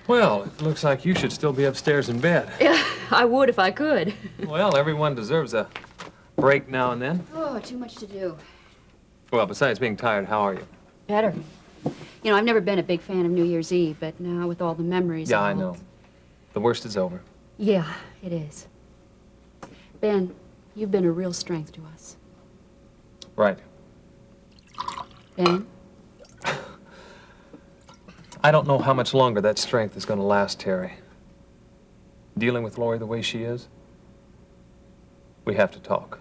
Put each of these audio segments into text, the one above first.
Well, it looks like you should still be upstairs in bed. Yeah, I would if I could. Well, everyone deserves a break now and then. Oh, too much to do. Well, besides being tired, how are you? Better. You know, I've never been a big fan of New Year's Eve, but now with all the memories... Yeah, I know. The worst is over. Yeah, it is. Ben, you've been a real strength to us. Right. Ben? I don't know how much longer that strength is going to last, Terry. Dealing with Lori the way she is, we have to talk.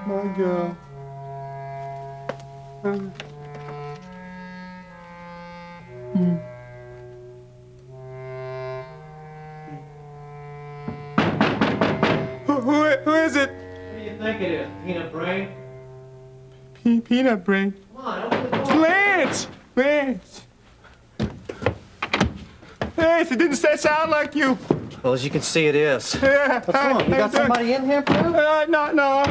My girl. Who is it? What do you think it is? Peanut brain? Peanut brain. Come on, open the door. Lance! Lance! Lance, it didn't sound like you. Well, as you can see, it is. Yeah. What's wrong? You got somebody in here, Blue? No.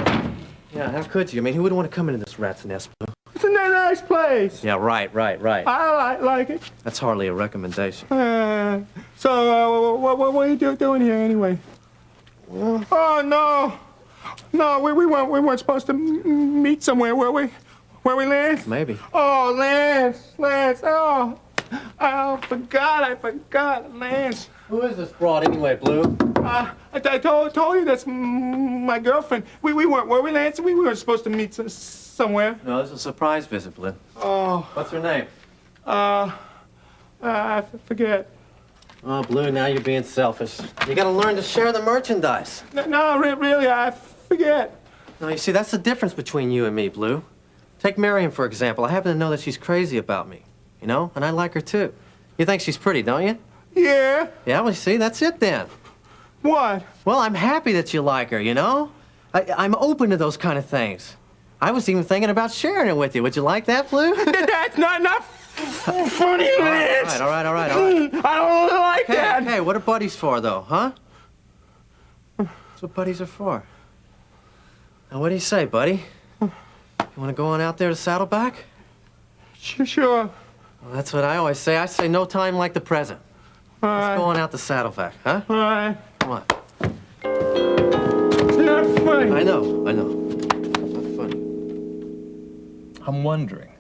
Yeah, how could you? I mean, who wouldn't want to come into this rat's nest, Blue? It's a nice place. Yeah, right. I like it. That's hardly a recommendation. So, what are you doing here anyway? Well, Oh, no. No, we weren't supposed to meet somewhere, were we? Were we, Lance? maybe. Oh, Lance. Oh, I forgot, Lance. Who is this broad anyway, Blue? I told you that's my girlfriend. We weren't, were we, Lance? We weren't supposed to meet somewhere. No, this is a surprise visit, Blue. Oh, What's her name? I forget. Oh, Blue, now you're being selfish. You gotta learn to share the merchandise. No, really, I forget. No, you see, that's the difference between you and me, Blue. Take Miriam, for example. I happen to know that she's crazy about me, you know? And I like her, too. You think she's pretty, don't you? Yeah. Yeah, well, see, that's it then. What? Well, I'm happy that you like her, you know? I'm open to those kind of things. I was even thinking about sharing it with you. Would you like that, Blue? That's not funny, Lance. All right. I don't like that. Hey, what are buddies for, though, huh? That's what buddies are for. Now, what do you say, buddy? You want to go on out there to Saddleback? Sure. Well, that's what I always say. I say no time like the present. Let's go on out to Saddleback, huh? All right. Come on. It's not funny. I know. It's not funny. I'm wondering,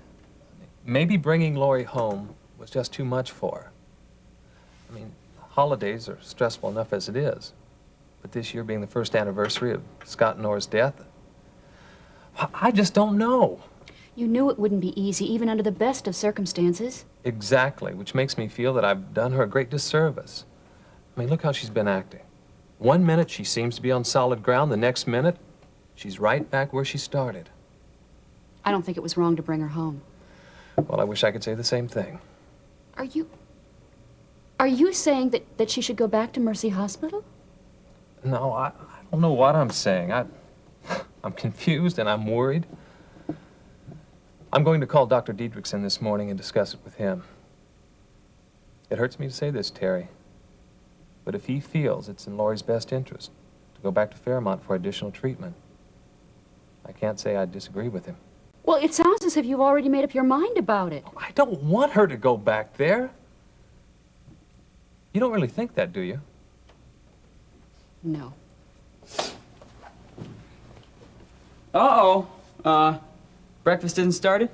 maybe bringing Lori home was just too much for her. I mean, holidays are stressful enough as it is. But this year being the first anniversary of Scott and Nora's death, I just don't know. You knew it wouldn't be easy, even under the best of circumstances. Exactly, which makes me feel that I've done her a great disservice. I mean, look how she's been acting. One minute she seems to be on solid ground, the next minute she's right back where she started. I don't think it was wrong to bring her home. Well, I wish I could say the same thing. Are you saying that she should go back to Mercy Hospital? No, I don't know what I'm saying. I'm confused and I'm worried. I'm going to call Dr. Diedrichson this morning and discuss it with him. It hurts me to say this, Terry, but if he feels it's in Lori's best interest to go back to Fairmont for additional treatment, I can't say I disagree with him. Well, it sounds as if you've already made up your mind about it. I don't want her to go back there. You don't really think that, do you? No. Breakfast isn't started?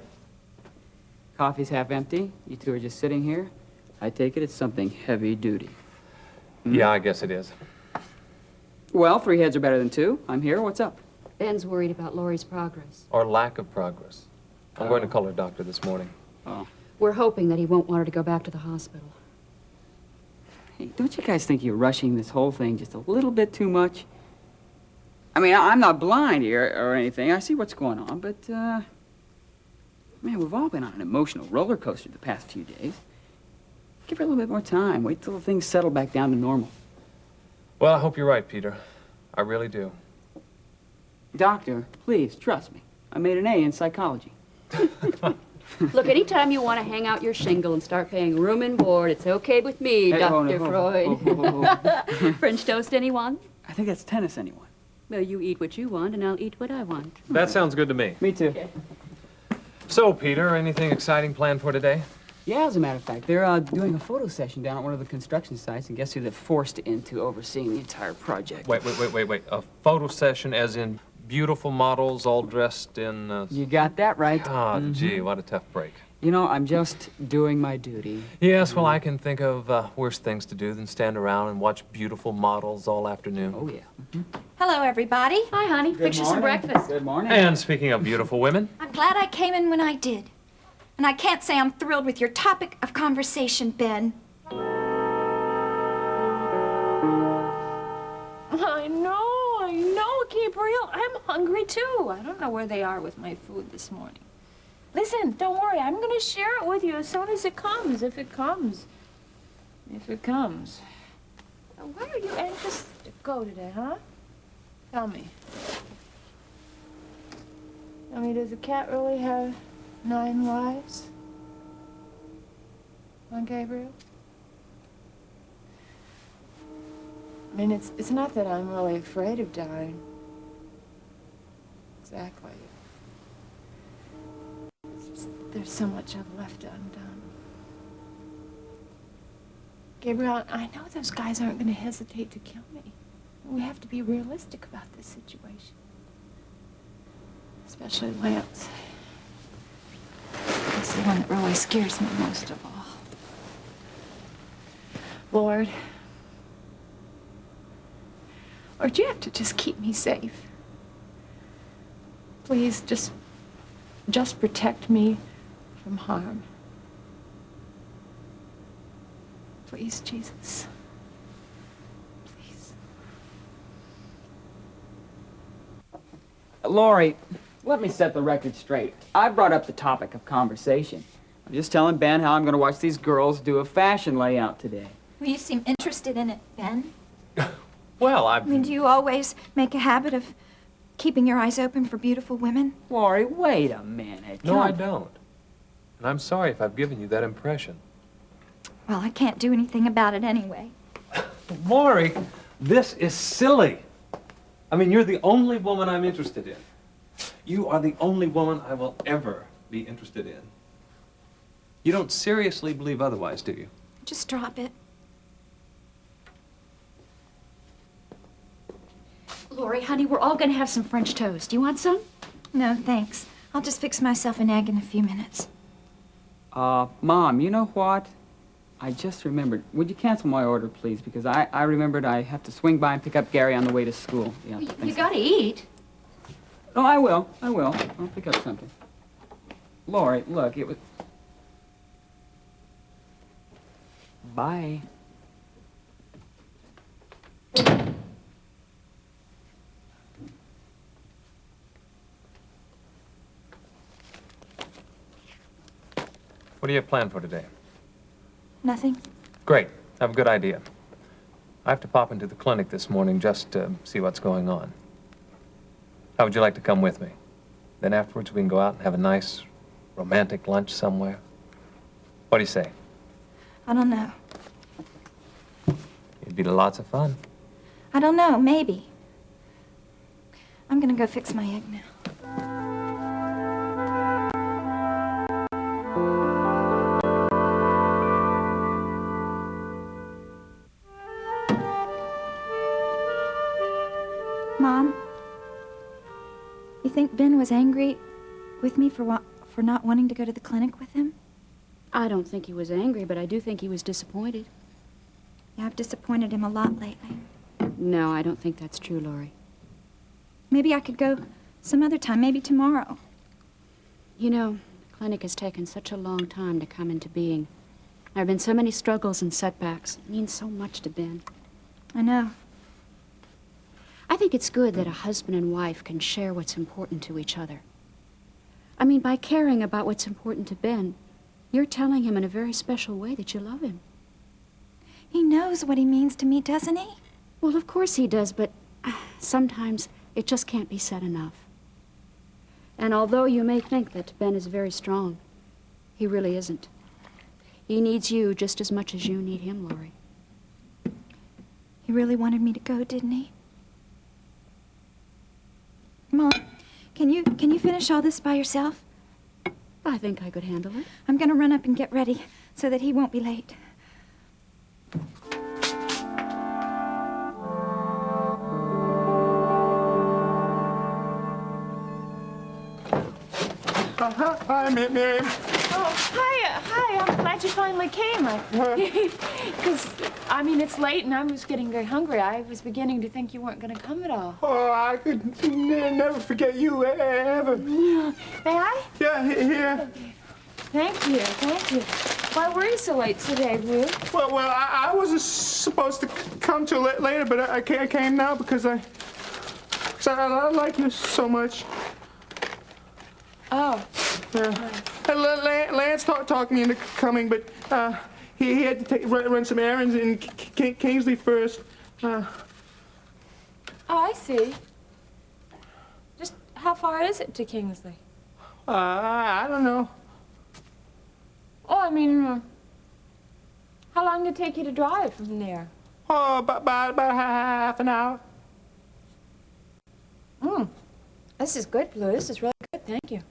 Coffee's half empty. You two are just sitting here. I take it it's something heavy duty. Yeah, I guess it is. Well, 3 heads are better than 2. I'm here. What's up? Ben's worried about Laurie's progress. Or lack of progress. I'm going to call her doctor this morning. Oh. We're hoping that he won't want her to go back to the hospital. Hey, don't you guys think you're rushing this whole thing just a little bit too much? I mean, I'm not blind here or anything. I see what's going on, but, man, we've all been on an emotional roller coaster the past few days. Give her a little bit more time. Wait till things settle back down to normal. Well, I hope you're right, Peter. I really do. Doctor, please, trust me. I made an A in psychology. Look, anytime you want to hang out your shingle and start paying room and board, it's okay with me, Hey, Dr. Freud. French toast, anyone? I think that's tennis, anyone. Well, you eat what you want, and I'll eat what I want. That sounds good to me. Me too. Okay. So, Peter, anything exciting planned for today? Yeah, as a matter of fact, they're doing a photo session down at one of the construction sites, and guess who they're forced into overseeing the entire project? Wait. A photo session as in beautiful models all dressed in, You got that right. Gee, what a tough break. You know, I'm just doing my duty. Yes, well, I can think of worse things to do than stand around and watch beautiful models all afternoon. Oh, yeah. Hello, everybody. Hi, honey. Fix you some breakfast. Good morning. And speaking of beautiful women, I'm glad I came in when I did. And I can't say I'm thrilled with your topic of conversation, Ben. I know, Gabriel. I'm hungry, too. I don't know where they are with my food this morning. Listen, don't worry. I'm going to share it with you as soon as it comes, if it comes. If it comes. Now, why are you anxious to go today, huh? Tell me. Tell me, does a cat really have 9 lives? Huh, Gabriel? I mean, it's not that I'm really afraid of dying. Exactly. It's just there's so much I've left undone. Gabriel, I know those guys aren't going to hesitate to kill me. We have to be realistic about this situation. Especially Lance. He's the one that really scares me most of all. Lord, you have to just keep me safe. Please, just protect me from harm. Please, Jesus. Please. Laurie, let me set the record straight. I brought up the topic of conversation. I'm just telling Ben how I'm going to watch these girls do a fashion layout today. Well, you seem interested in it, Ben. well, I mean, do you always make a habit of keeping your eyes open for beautiful women? Laurie, wait a minute. No, Come- I don't. And I'm sorry if I've given you that impression. Well, I can't do anything about it anyway. Laurie, this is silly. I mean, you're the only woman I'm interested in. You are the only woman I will ever be interested in. You don't seriously believe otherwise, do you? Just drop it. Lori, honey, we're all going to have some French toast. Do you want some? No, thanks. I'll just fix myself an egg in a few minutes. Mom, you know what? I just remembered. Would you cancel my order, please? Because I remembered I have to swing by and pick up Gary on the way to school. Yeah, You thanks. got to eat. No, I will. I'll pick up something. Laurie, look, it was... Bye. What do you have planned for today? Nothing? Great. I have a good idea. I have to pop into the clinic this morning just to see what's going on. How would you like to come with me? Then afterwards we can go out and have a nice romantic lunch somewhere. What do you say? I don't know. It'd be lots of fun. I don't know, maybe. I'm gonna go fix my egg now. Mom, you think Ben was angry with me for not wanting to go to the clinic with him? I don't think he was angry, but I do think he was disappointed. Yeah, I've disappointed him a lot lately. No, I don't think that's true, Lori. Maybe I could go Some other time, maybe tomorrow. You know, the clinic has taken such a long time to come into being. There have been so many struggles and setbacks. It means so much to Ben. I know. I think it's good that a husband and wife can share what's important to each other. I mean, by caring about what's important to Ben, you're telling him in a very special way that you love him. He knows what he means to me, doesn't he? Well, of course he does, but sometimes it just can't be said enough. And although you may think that Ben is very strong, he really isn't. He needs you just as much as you need him, Laurie. He really wanted me to go, didn't he? Mom, can you finish all this by yourself? I think I could handle it. I'm gonna run up and get ready so that he won't be late. Hi, Miriam. Oh, hi, I'm glad you finally came. Because, I mean, it's late and I was getting very hungry. I was beginning to think you weren't going to come at all. Oh, I could never forget you, ever. May I? Yeah, here. Thank you, thank you. Why were you so late today, Ruth? Well, I wasn't supposed to come till later, but I came now because I like you so much. Oh. Yeah. Lance talked me into coming, but he had to run some errands in Kingsley first. Oh, I see. Just how far is it to Kingsley? I don't know. Oh, I mean, how long did it take you to drive from there? Oh, about half an hour. This is good, Blue. This is really good. Thank you.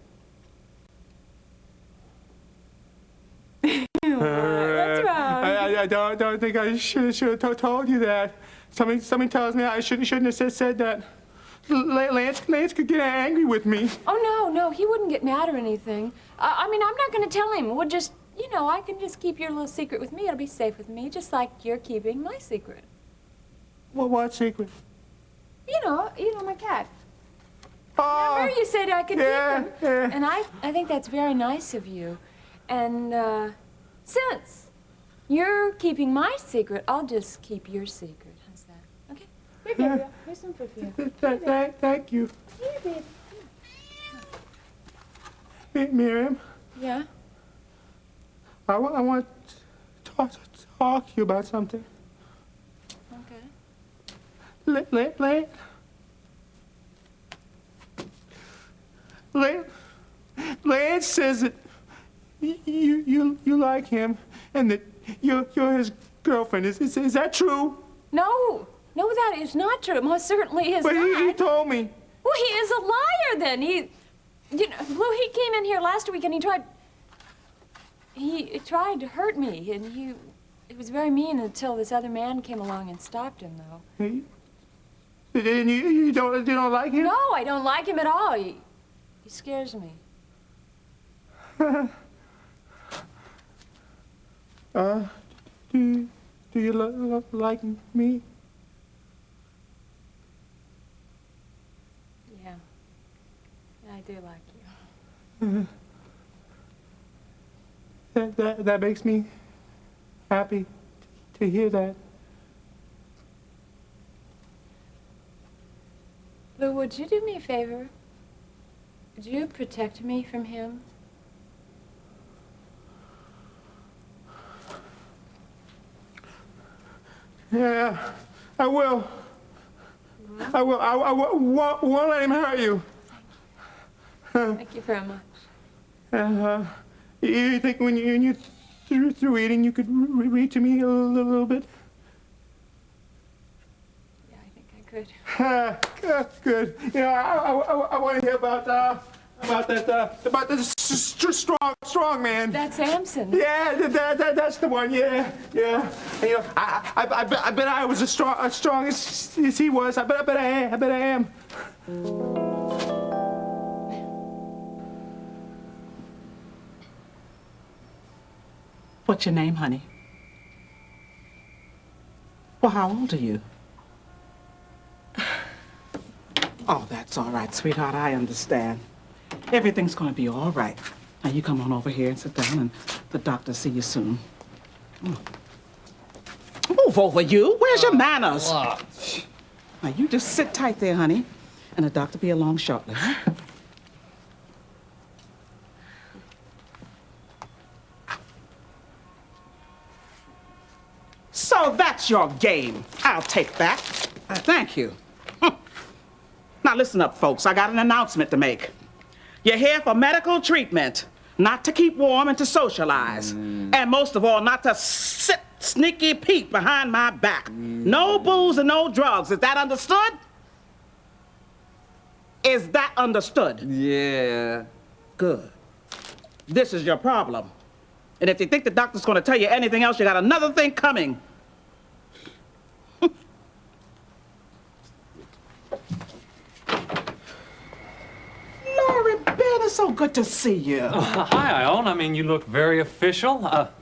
What's wrong? I don't think I should have told you that. Something tells me I shouldn't have said that. Lance could get angry with me. Oh, no, he wouldn't get mad or anything. I mean, I'm not going to tell him. We'll just, you know, I can just keep your little secret with me. It'll be safe with me, just like you're keeping my secret. Well, what secret? You know, my cat. Oh, Remember you said I could keep him? yeah. And I think that's very nice of you. And since you're keeping my secret, I'll just keep your secret. How's that? Okay? Here, Gabriel. Here's some food for you. Thank you. Here, baby. Miriam, Yeah? I want to talk to you about something. Okay. Lance says that you like him and that you're his girlfriend. Is that true? No, that is not true. It most certainly is But not. he told me. Well, he is a liar then. You know, Blue, he came in here last week and he tried to hurt me, and it was very mean until this other man came along and stopped him, though. And you don't like him? No, I don't like him at all. He scares me. Do you like me? Yeah, I do like you. That makes me happy to hear that. Lou, would you do me a favor? Would you protect me from him? Yeah, I will. I won't let him hurt you. Thank you very much. You think when you're through eating, you could read to me a little bit? Yeah, I think I could. Good. You know, I want to hear about the strong man. That's Samson. Yeah, that's the one. Yeah. You know, I bet I was as strong as he was. I bet I am. What's your name, honey? Well, how old are you? Oh, that's all right, sweetheart. I understand. Everything's going to be all right. Now, you come on over here and sit down, and the doctor see you soon. Move over, you. Where's your manners? Now, you just sit tight there, honey, and the doctor be along shortly, huh? So that's your game. I'll take that. Thank you. Now listen up, folks. I got an announcement to make. You're here for medical treatment, not to keep warm and to socialize. And most of all, not to sit sneaky peek behind my back. No booze and no drugs. Is that understood? Is that understood? Yeah. Good. This is your problem. And if you think the doctor's going to tell you anything else, you got another thing coming. Laurie, Ben, it's so good to see you. Hi, Ione. I mean, you look very official. Look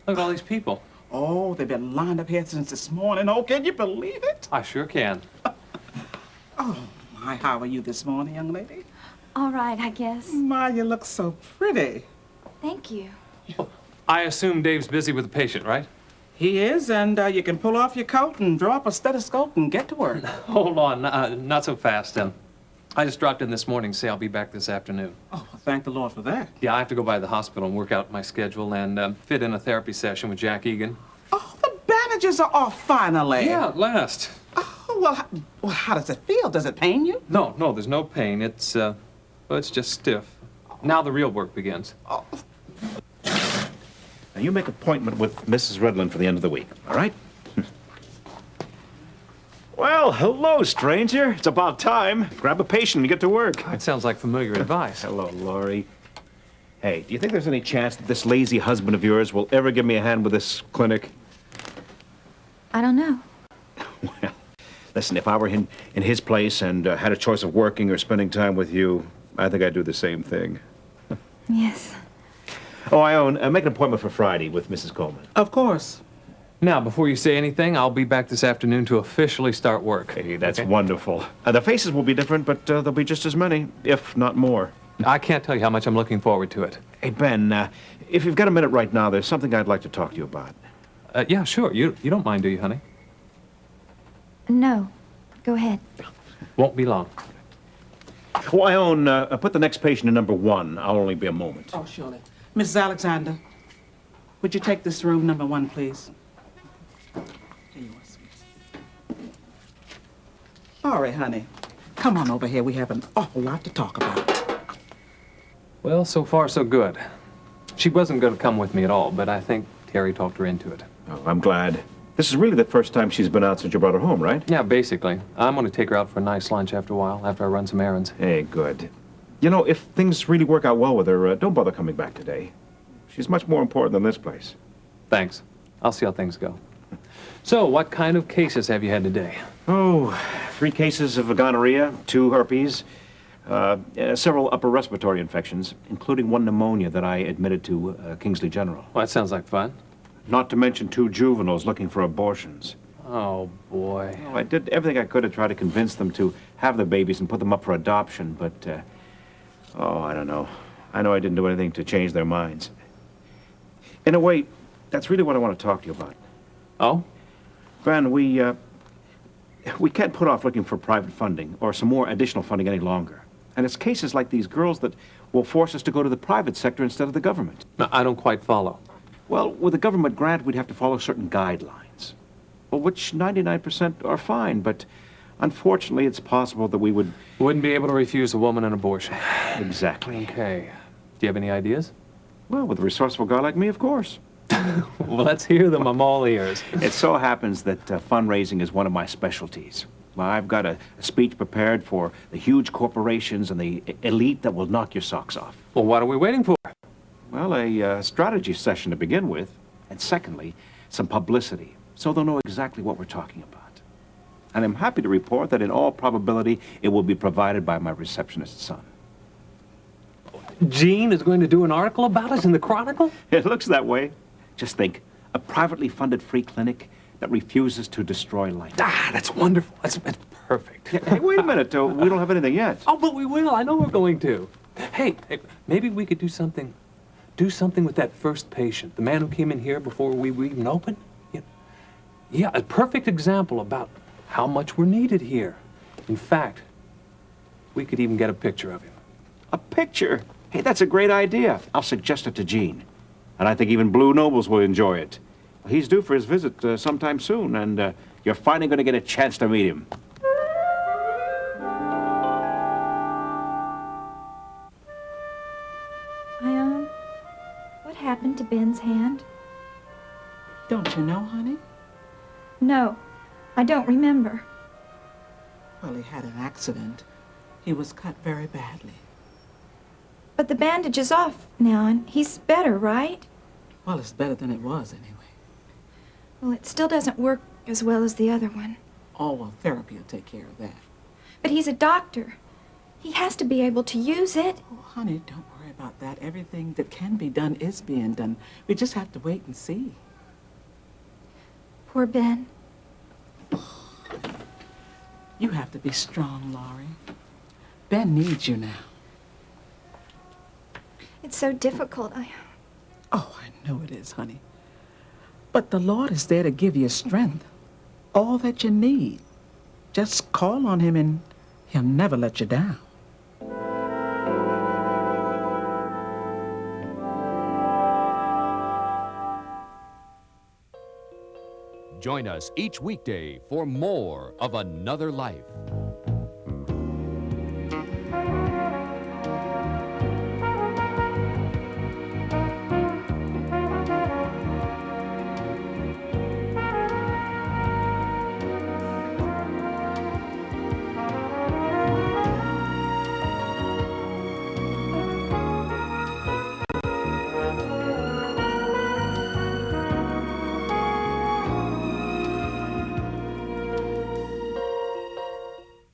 at all these people. Oh, they've been lined up here since this morning. Oh, can you believe it? I sure can. Oh, my, how are you this morning, young lady? All right, I guess. My, you look so pretty. Thank you. I assume Dave's busy with the patient, right? He is, and you can pull off your coat and draw up a stethoscope and get to work. Hold on, not so fast. I just dropped in this morning to say I'll be back this afternoon. Oh, thank the Lord for that. Yeah, I have to go by the hospital and work out my schedule and fit in a therapy session with Jack Egan. Oh, the bandages are off finally. Yeah, at last. Oh, well, how does it feel? Does it pain you? No, there's no pain. It's just stiff. Now the real work begins. Oh. Now, you make an appointment with Mrs. Redland for the end of the week, all right? Well, hello, stranger. It's about time. Grab a patient and get to work. It sounds like familiar advice. Hello, Laurie. Hey, do you think there's any chance that this lazy husband of yours will ever give me a hand with this clinic? I don't know. Well, listen, if I were in his place and had a choice of working or spending time with you, I think I'd do the same thing. Yes. Oh, Ione, make an appointment for Friday with Mrs. Coleman. Of course. Now, before you say anything, I'll be back this afternoon to officially start work. Hey, that's Okay? wonderful. The faces will be different, but there'll be just as many, if not more. I can't tell you how much I'm looking forward to it. Hey, Ben, if you've got a minute right now, there's something I'd like to talk to you about. Yeah, sure. You don't mind, do you, honey? No. Go ahead. Won't be long. Oh, Ione, put the next patient in number 1. I'll only be a moment. Oh, surely. Mrs. Alexander, would you take this room number 1, please? Here you are, sweet. All right, honey. Come on over here. We have an awful lot to talk about. Well, so far, so good. She wasn't going to come with me at all, but I think Terry talked her into it. Oh, I'm glad. This is really the first time she's been out since you brought her home, right? Yeah, basically. I'm going to take her out for a nice lunch after a while, after I run some errands. Hey, good. You know, if things really work out well with her, don't bother coming back today. She's much more important than this place. Thanks. I'll see how things go. So, what kind of cases have you had today? Oh, 3 cases of gonorrhea, 2 herpes, several upper respiratory infections, including 1 pneumonia that I admitted to Kingsley General. Well, that sounds like fun. Not to mention 2 juveniles looking for abortions. Oh, boy. Oh, I did everything I could to try to convince them to have the babies and put them up for adoption, but, I don't know. I know I didn't do anything to change their minds. In a way, that's really what I want to talk to you about. Oh? Ben, we can't put off looking for private funding or some more additional funding any longer. And it's cases like these girls that will force us to go to the private sector instead of the government. No, I don't quite follow. Well, with a government grant, we'd have to follow certain guidelines, well, which 99% are fine, but unfortunately, it's possible that we would... Wouldn't be able to refuse a woman an abortion. Exactly. Okay. Do you have any ideas? Well, with a resourceful guy like me, of course. Well, let's hear them. I'm all ears. It so happens that fundraising is one of my specialties. Well, I've got a speech prepared for the huge corporations and the elite that will knock your socks off. Well, what are we waiting for? Well, a strategy session to begin with, and secondly, some publicity, so they'll know exactly what we're talking about. And I'm happy to report that in all probability, it will be provided by my receptionist son. Gene is going to do an article about us in the Chronicle? It looks that way. Just think, a privately funded free clinic that refuses to destroy life. Ah, that's wonderful. That's perfect. Hey, wait a minute. We don't have anything yet. Oh, but we will. I know we're going to. Hey, maybe we could do something with that first patient, the man who came in here before we were even open. Yeah, a perfect example about how much we're needed here. In fact, we could even get a picture of him. A picture? Hey, that's a great idea. I'll suggest it to Gene. And I think even Blue Nobles will enjoy it. He's due for his visit sometime soon, and you're finally going to get a chance to meet him. Ione, what happened to Ben's hand? Don't you know, honey? No, I don't remember. Well, he had an accident. He was cut very badly. But the bandage is off now, and he's better, right? Well, it's better than it was, anyway. Well, it still doesn't work as well as the other one. Oh, well, therapy will take care of that. But he's a doctor. He has to be able to use it. Oh, honey, don't worry about that. Everything that can be done is being done. We just have to wait and see. Poor Ben. You have to be strong, Laurie. Ben needs you now. It's so difficult. Oh, I know it is, honey. But the Lord is there to give you strength, all that you need. Just call on him and he'll never let you down. Join us each weekday for more of Another Life.